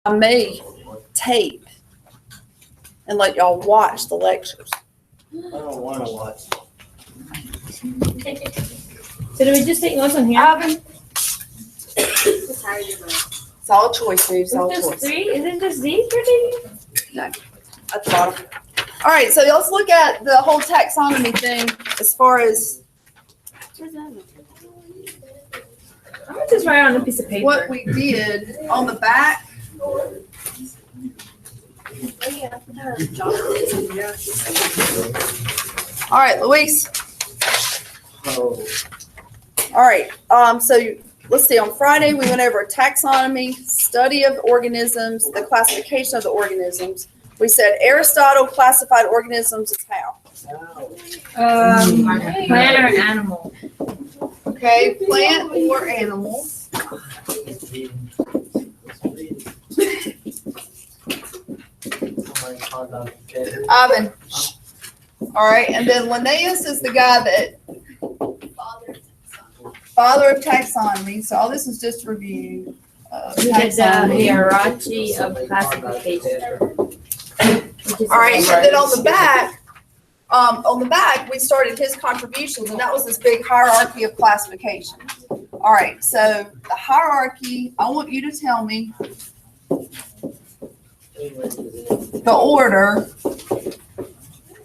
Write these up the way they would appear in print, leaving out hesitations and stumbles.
I may tape and let y'all watch the lectures. I don't want to watch. So do we just take notes on here? Ivan, it's all choice moves, all Just choice. three? Is it just these for these? At the bottom. All right, so let's look at the whole taxonomy thing as far as I'm gonna just write on a piece of paper. what we did on the back. All right, Luis. Oh, All right, so let's see, on Friday, we went over taxonomy, study of organisms, the classification of the organisms. We said Aristotle classified organisms as how? Plant or animal? Okay, plant or animal. Ivan. All right, and then Linnaeus is the guy that father of taxonomy. So all this is just review. We did the hierarchy of classification. All right, so then on the back, we started his contributions, and that was this big hierarchy of classification. All right, so the hierarchy, I want you to tell me the order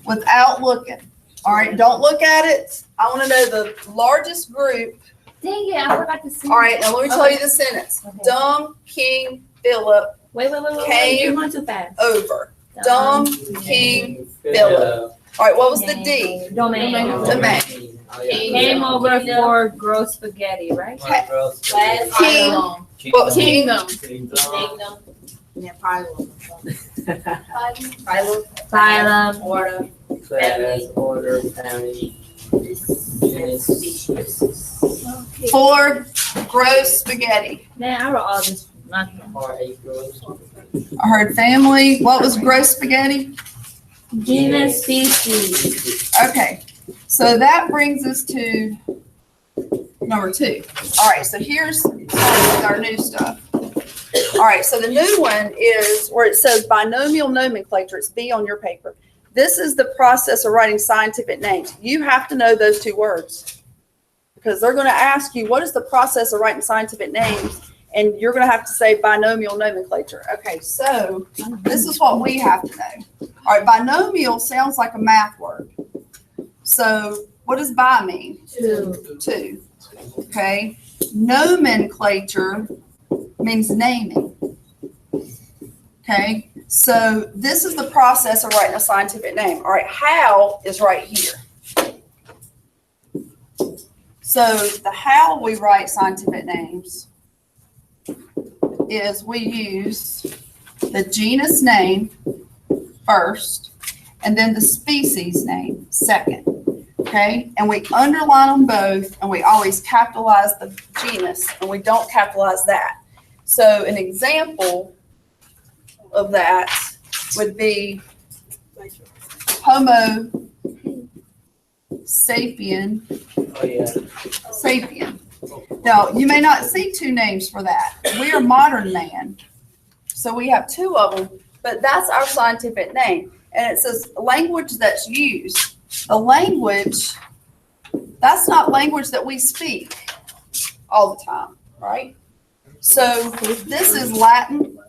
without looking. All right, don't look at it. I want to know the largest group. Dang it, I forgot to say. All right, now let me tell you the sentence. Okay. Dumb, King, Philip, Wait, Came you're going too fast. over. Dumb, King, Philip. All right, what was the D? Domain. Domain. Came over for gross spaghetti, right? King. What was King? Kingdom. Yeah, phylum. Phylum. Order. Class, order, family, genus. For gross spaghetti. Man, I wrote all this. Nothing. R8 gross. I heard family. What was gross spaghetti? Genus, species. Okay, so that brings us to number 2. All right, so here's our new stuff. All right, so the new one is where it says binomial nomenclature. It's B on your paper. This is the process of writing scientific names. You have to know those 2 words because they're going to ask you, what is the process of writing scientific names? And you're going to have to say binomial nomenclature. Okay, so this is what we have to know. All right, binomial sounds like a math word. So what does bi mean? 2. Okay. Nomenclature means naming. Okay. So this is the process of writing a scientific name. All right. How is right here. So the how we write scientific names is we use the genus name first, and then the species name second, okay? And we underline them both, and we always capitalize the genus, and we don't capitalize that. So an example of that would be Homo sapien, sapien. Now, you may not see 2 names for that. We are modern man, so we have 2 of them, but that's our scientific name. And it says language that's used. The language, that's not language that we speak all the time, right? So this is Latin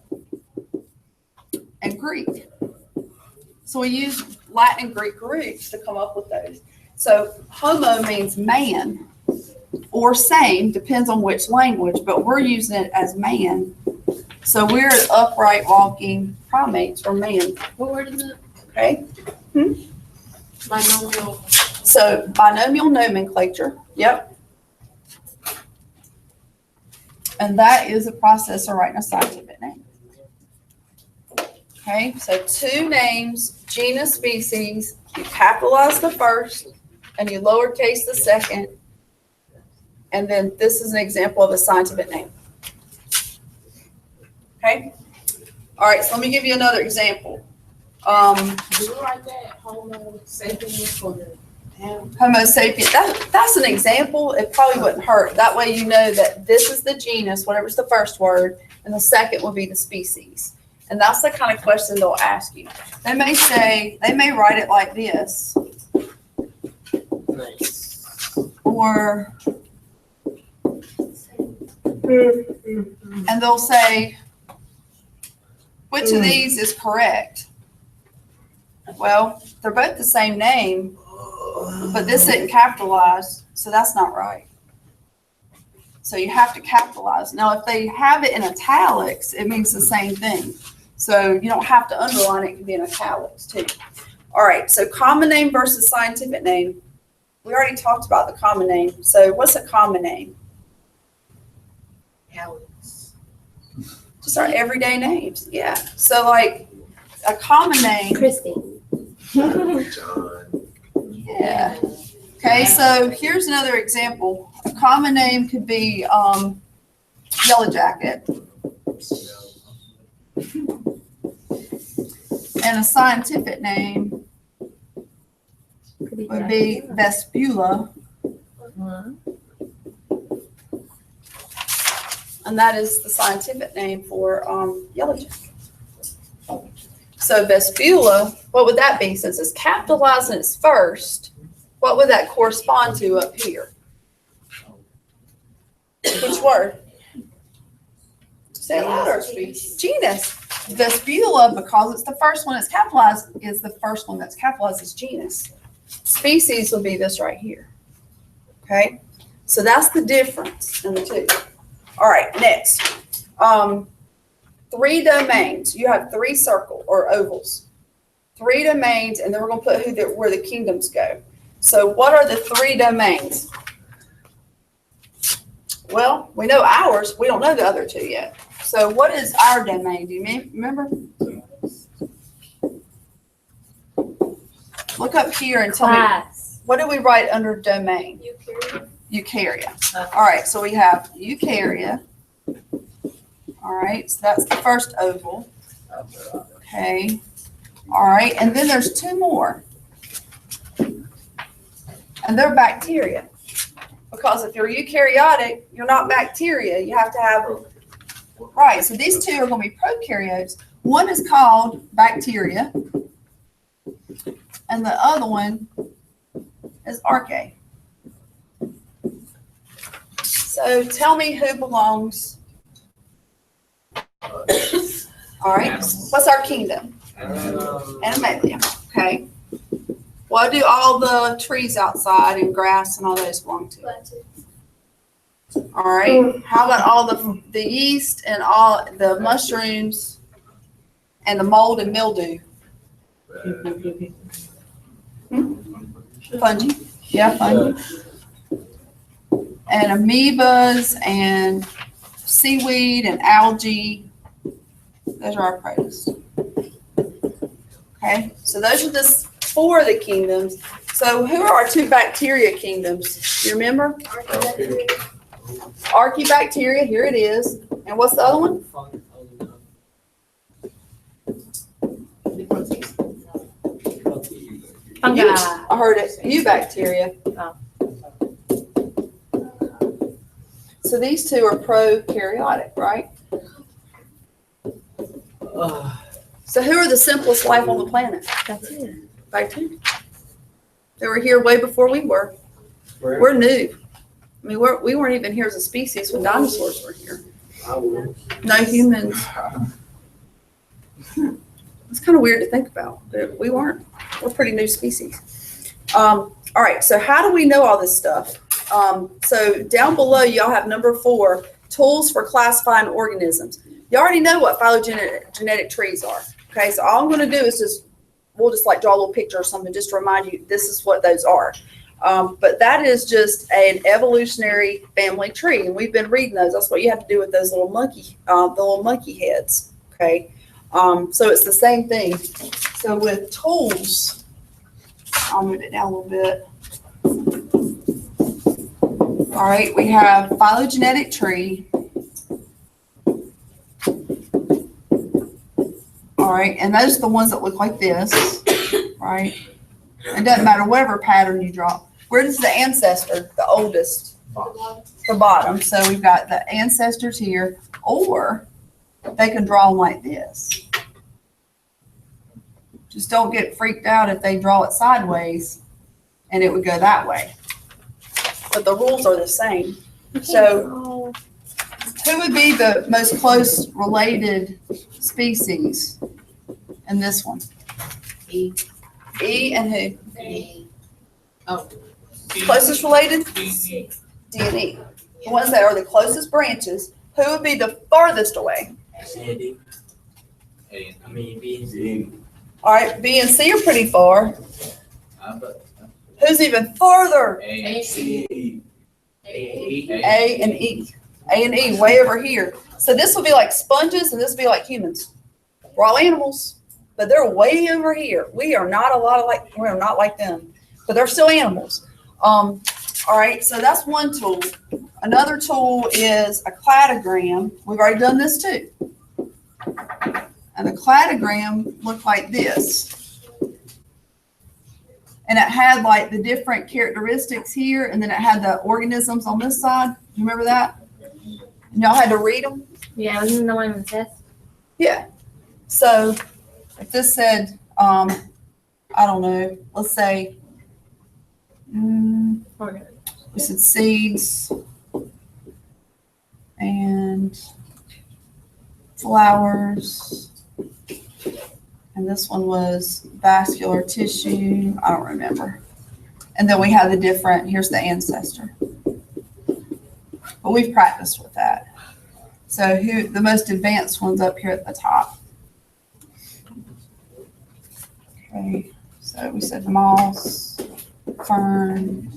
and Greek. So we use Latin and Greek roots to come up with those. So homo means man or same, depends on which language, but we're using it as man. So we're upright walking primates or man. What word is it? Okay. Binomial. So binomial nomenclature. Yep. And that is a process of writing a scientific name. Okay, so 2 names, genus, species, you capitalize the first and you lowercase the second. And then this is an example of a scientific name. Okay. All right, so let me give you another example. Do you write that Homo sapien for the Homo sapiens, that's an example. It probably wouldn't hurt. That way you know that this is the genus, whatever's the first word, and the second will be the species. And that's the kind of question they'll ask you. They may write it like this, Nice. or, and they'll say, which of these is correct? Well, they're both the same name, but this isn't capitalized, so that's not right. So you have to capitalize. Now, if they have it in italics, it means the same thing. So you don't have to underline it, it can be in italics too. All right, so common name versus scientific name. We already talked about the common name. So what's a common name? Alex. Just our everyday names, yeah. So like a common name, Christine. John. yeah. Okay, so here's another example. A common name could be Yellow Jacket. And a scientific name would be Vespula. And that is the scientific name for yellow jacket. So Vespula, what would that be? Since it's capitalized and it's first, what would that correspond to up here? Which word? Say it louder. Genus. Vespula, because it's the first one that's capitalized, is the first one that's capitalized as genus. Species will be this right here. Okay? So that's the difference in the two. All right, next. 3 domains. You have 3 circle or ovals. 3 domains, and then we're going to put where the kingdoms go. So what are the 3 domains? Well, we know ours. We don't know the other 2 yet. So what is our domain? Do you remember? Look up here and tell me, Class. what do we write under domain? Eukarya. All right, so we have eukarya. All right, so that's the first oval. Okay. All right, and then there's 2 more. And they're bacteria. Because if you're eukaryotic, you're not bacteria. You have to have, right, so these 2 are going to be prokaryotes. One is called bacteria, and the other one is archaea. So tell me who belongs. All right, what's our kingdom? Animalia. Okay. What do all the trees outside and grass and all those belong to? All right. How about all the yeast and all the mushrooms and the mold and mildew? Fungi. Yeah, fungi. And amoebas and seaweed and algae. Those are our protists. Okay, so those are the 4 of the kingdoms. So who are our 2 bacteria kingdoms? Do you remember? Archaebacteria, here it is. And what's the other one? Fungi. I heard it. Eubacteria. Oh. So these 2 are prokaryotic, right? So who are the simplest life on the planet? That's it. Bacteria. They were here way before we were. We're new. I mean, we weren't even here as a species when dinosaurs were here. No humans. It's kind of weird to think about, but we weren't. We're a pretty new species. All right, so how do we know all this stuff? So down below, y'all have number 4, tools for classifying organisms. You already know what phylogenetic trees are. Okay, so all I'm going to do is we'll just like draw a little picture or something just to remind you this is what those are. But that is just an evolutionary family tree, and we've been reading those. That's what you have to do with those little monkey heads. Okay, so it's the same thing. So with tools, I'll move it down a little bit. All right, we have phylogenetic tree. All right, and those are the ones that look like this, right? It doesn't matter whatever pattern you draw. Where does the ancestor, the oldest? The bottom. So we've got the ancestors here, or they can draw them like this. Just don't get freaked out if they draw it sideways and it would go that way. But the rules are the same. So who would be the most close related species in this one? E. E and who? A. Oh. Closest related? D and E. The ones that are the closest branches. Who would be the farthest away? Andy. I mean, B and C. All right, B and C are pretty far. But Who's even farther? A. C. A and E. A and E, way over here. So this will be like sponges and this will be like humans. We're all animals, but they're way over here. We are not we're not like them, but they're still animals. All right, so that's one tool. Another tool is a cladogram. We've already done this too. And the cladogram looked like this. And it had like the different characteristics here, and then it had the organisms on this side. You remember that? And y'all had to read them? Yeah, wasn't the one in the test? Yeah. So if this said, I don't know, let's say, we said seeds and flowers. And this one was vascular tissue. I don't remember. And then we have the different, here's the ancestor. But we've practiced with that. So who the most advanced one's up here at the top. Okay, so we said moss, fern,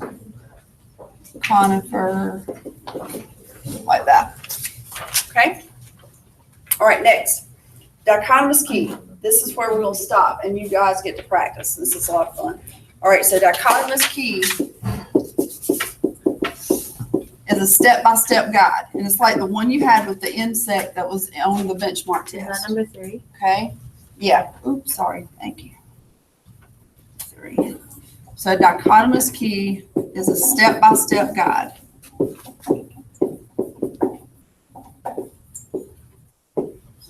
conifer, like that. Okay? All right, next. Dichotomous key. This is where we're going to stop, and you guys get to practice. This is a lot of fun. All right, so dichotomous key is a step-by-step guide, and it's like the one you had with the insect that was on the benchmark Is that test. number 3? Okay? Yeah. Oops, sorry. Thank you. 3. So dichotomous key is a step-by-step guide.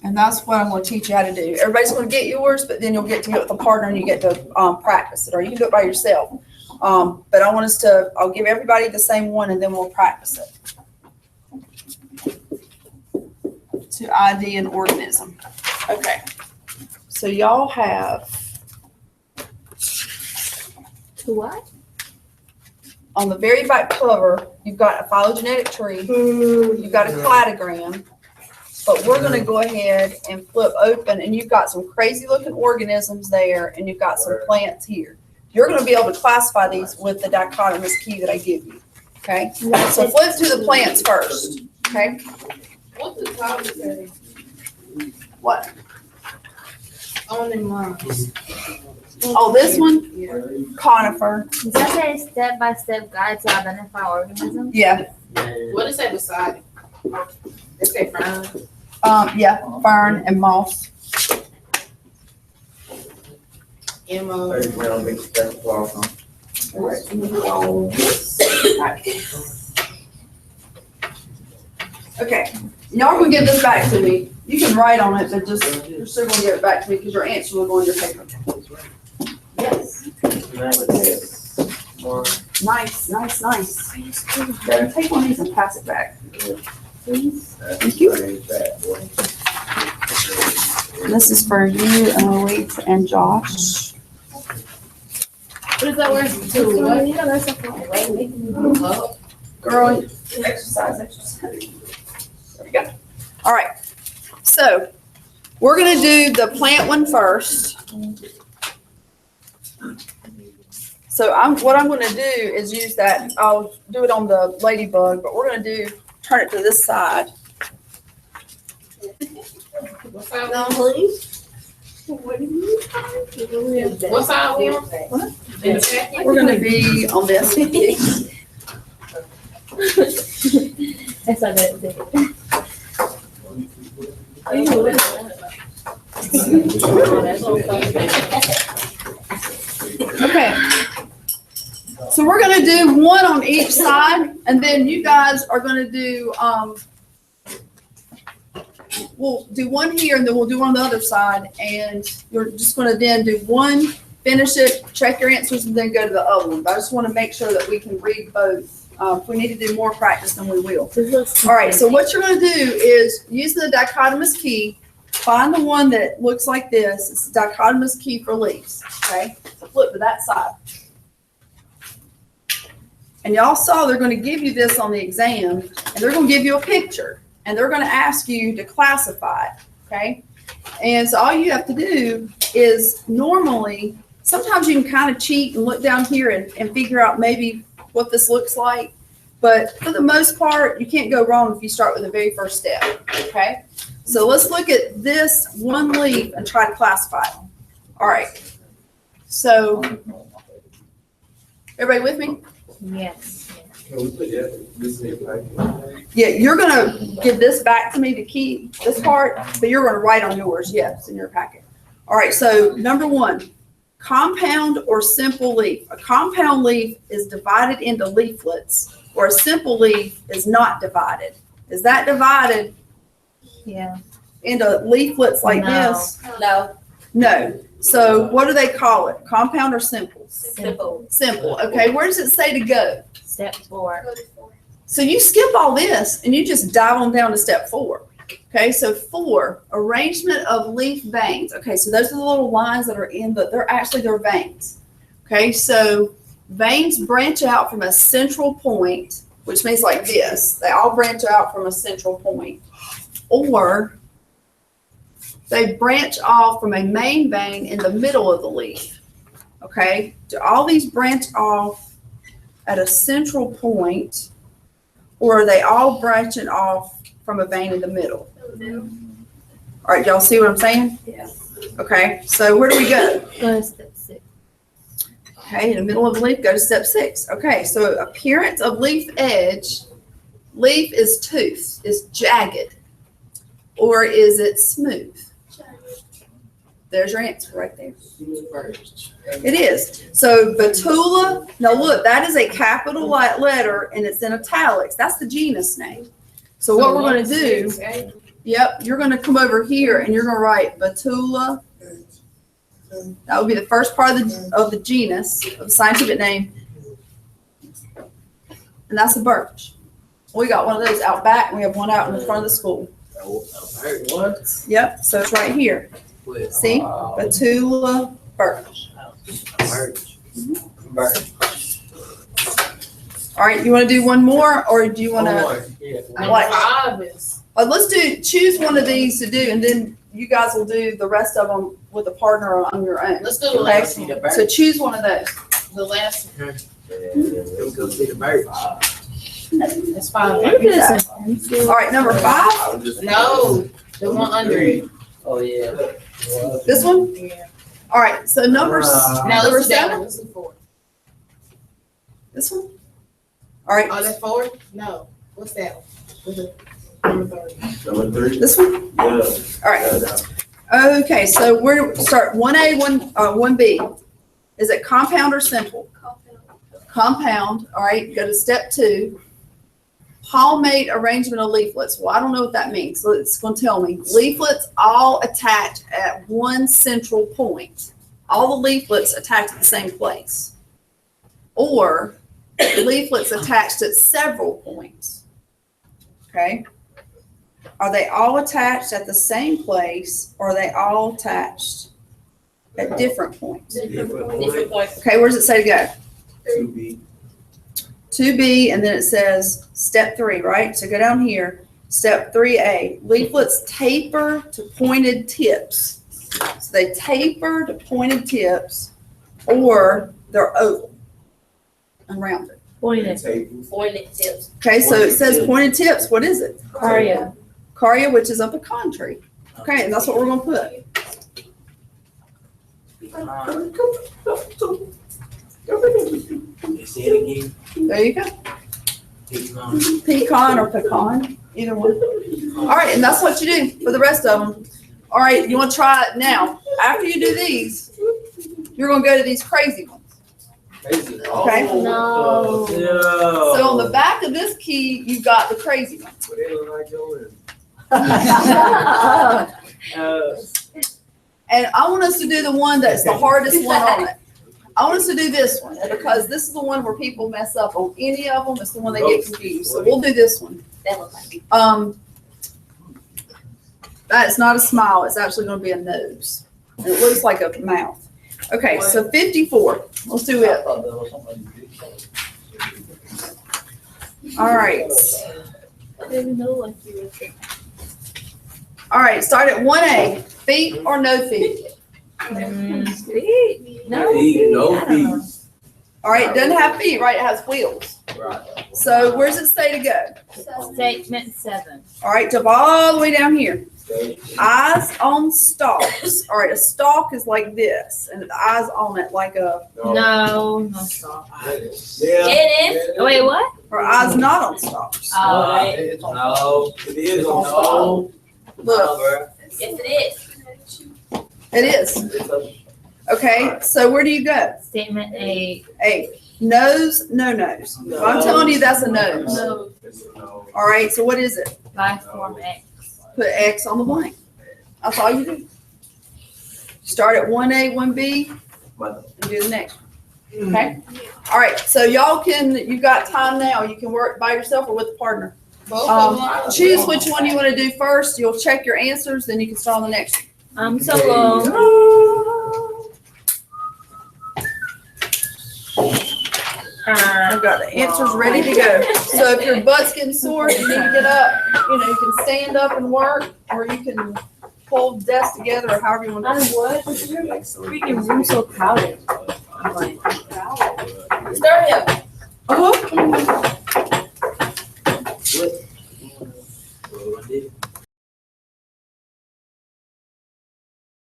And that's what I'm going to teach you how to do. Everybody's going to get yours, but then you'll get to get with a partner and you get to practice it, or you can do it by yourself. But I want us to, I'll give everybody the same one and then we'll practice it. To ID an organism. Okay. So y'all have, To what? on the very back cover, you've got a phylogenetic tree, you've got a cladogram, but we're going to go ahead and flip open, and you've got some crazy looking organisms there, and you've got some plants here. You're going to be able to classify these with the dichotomous key that I give you. Okay? So flip to the plants first. Okay? What's the top of that? What? On them lines. Oh, this one? Yeah. Conifer. Does that say step-by-step guide to identify organisms? Yeah. What is that beside it? It say fern. Yeah. Fern and moss. M-O. Okay. Y'all gonna give this back to me. You can write on it, but just, you're still gonna give it back to me because your answer will go on your paper. Yes. Nice, nice, nice. Take one of these and pass it back. Please. Thank you. This is for you, Eloise, and Josh. What is that word? To Yeah, that's a what? Girl, exercise, exercise. There we go. All right. So we're gonna do the plant one first. So what I'm gonna do is use that, I'll do it on the ladybug, but we're gonna turn it to this side. What's that No, one? please. What's that one? In the packet? We're gonna be on this. That's not it. Okay. do one on each side, and then you guys are gonna do, we'll do one here, and then we'll do one on the other side, and you're just gonna then do one, finish it, check your answers, and then go to the other one. But I just wanna make sure that we can read both. If we need to do more practice, then we will. All right, so what you're gonna do is use the dichotomous key, find the one that looks like this. It's the dichotomous key for leaves, okay? So flip to that side. And y'all saw they're gonna give you this on the exam, and they're gonna give you a picture, and they're gonna ask you to classify it, okay? And so all you have to do is normally, sometimes you can kind of cheat and look down here and figure out maybe what this looks like. But for the most part, you can't go wrong if you start with the very first step, okay? So let's look at this one leaf and try to classify it. All right. So, everybody with me? Yes. Yeah, you're gonna give this back to me to keep this part, but you're gonna write on yours, yes, in your packet. All right, so number one, compound or simple leaf. A compound leaf is divided into leaflets, or a simple leaf is not divided. Is that divided Yeah. into leaflets like No. this? No, No. So what do they call it? Compound or simple? simple. Simple. Okay, where does it say to go? Step 4. So you skip all this and you just dive on down to step 4. Okay, so 4, arrangement of leaf veins. Okay, so those are the little lines that are in, but they're veins. Okay, so veins branch out from a central point, which means like this. They all branch out from a central point. Or they branch off from a main vein in the middle of the leaf. Okay, do all these branch off at a central point, or are they all branching off from a vein in the middle? All right, y'all see what I'm saying? Yeah. Okay, so where do we go? Go to step 6. Okay, in the middle of the leaf, go to step 6. Okay, so appearance of leaf edge, leaf is toothed, is jagged, or is it smooth? There's your answer right there. It is. So Betula, now look, that is a capital letter and it's in italics. That's the genus name. So what we're gonna do, yep, you're gonna come over here and you're gonna write Betula. That would be the first part of the genus, of the scientific name. And that's a birch. We got one of those out back and we have one out in the front of the school. What? Yep, so it's right here. See, Betula birch. All right, you want to do one more, or do you want to? What? 5 is. Let's choose one of these to do, and then you guys will do the rest of them with a partner or on your own. Let's do the last one. So choose one of those. The last one. Go see the bird. That's 5. All right, number 5. No, the one under it. Oh, yeah. This one. Yeah. All right, so number Now number let's do that 7. one. Let's do 4. This one. All right, Oh, that's 4? No. What's that one? What's it? Number 30. Number 3. this one. Yeah. All right. Okay, so we're start 1A, 1B. Is it compound or simple? Compound. All right, go to step 2. Palmate arrangement of leaflets. Well, I don't know what that means. So it's going to tell me. Leaflets all attach at one central point. All the leaflets attach at the same place. Or leaflets attached at several points. Okay? Are they all attached at the same place, or are they all attached at different points? Different points. Okay, where does it say to go? 2B. 2B, and then it says step 3, right? So go down here, step 3A. Leaflets taper to pointed tips. So they taper to pointed tips, or they're oval and rounded. Pointed. Pointed tips. Okay, so it says pointed tips. What is it? Cardia. Cardia, which is a pecan tree. Okay, and that's what we're gonna put. Say it again. There you go. Pecan. Pecan or pecan, either one. All right, and that's what you do for the rest of them. All right, you want to try it now. After you do these, you're going to go to these crazy ones. Okay. No. So on the back of this key, you've got the crazy one. But they look like yours. And I want us to do the one that's the hardest one on it. I want us to do this one because this is the one where people mess up on any of them. It's the one they get confused. So we'll do this one. That looks like. That's not a smile. It's actually going to be a nose. And it looks like a mouth. Okay, so 54. Let's do it. All right. I didn't know like you were saying. All right, start at 1A. Feet or no feet? Feet? No Feet, feet. no I don't know. All right, it doesn't have feet, right? It has wheels. Right. So where does it say to go? Statement 7. All right, jump all the way down here. Eyes on stalks. All right, a stalk is like this, and the eyes on it like a, No stop. Yeah. It is. Oh, wait, what? or eyes not on stalks. Oh, No. It is on No. stall. Look, Yes, it is. it is. Okay, so where do you go? statement 8. A. Nose, no nose. Well, I'm telling you that's a nose. No. It's a no. All right, so what is it? Life form X. Put X on the blank. That's all you do. Start at 1A, 1B, and do the next one. Okay? All right, so y'all you've got time now. You can work by yourself or with a partner. Choose which one you want to do first. You'll check your answers, then you can start on the next one. I'm so long. I've got the answers ready to go. So if your butt's getting sore, you need to get up. You can stand up and work, or you can pull the desk together, or however you want to do it. What? Freaking room so crowded. I'm like, Start here. Uh-huh.